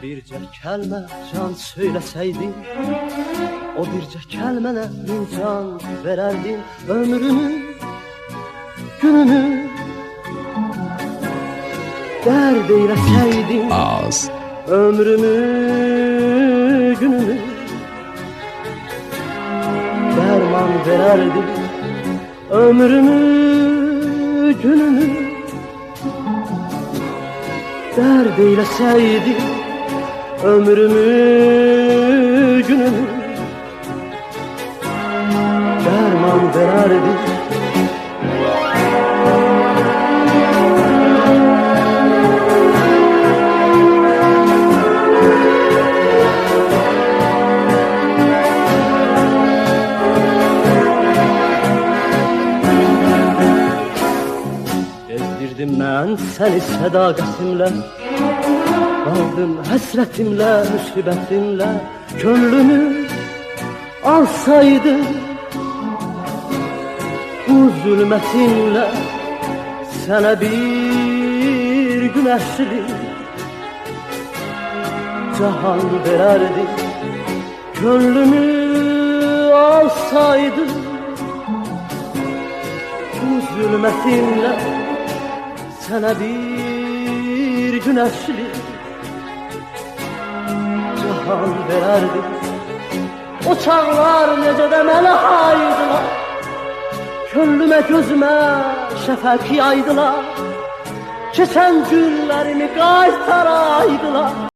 bircə kəlmə can söyləsəydin, o bircə kəlmənə min can verərdin. Ömrünü, gününü dərd eyləsəydin, ömrümü, günümü dərman verərdin. Ömrümü, günümü dərd eyləsəydin, ömrümü, günümü dərman verərdin. Bezdirdim mən səni sədaqətimlə, qaldım həsrətimlə, müsibətimlə. Könlümü alsaydın bu zülmətinlə, sənə bir günəşli cahan verərdim. Könlümü alsaydın bu zülmətinlə, sənə bir günəşli cahan verərdim. O çağlar necə də mənə haydılar, könlümə gözümə şəfəq yaydılar. Keçən günlərimi qaytaraydılar.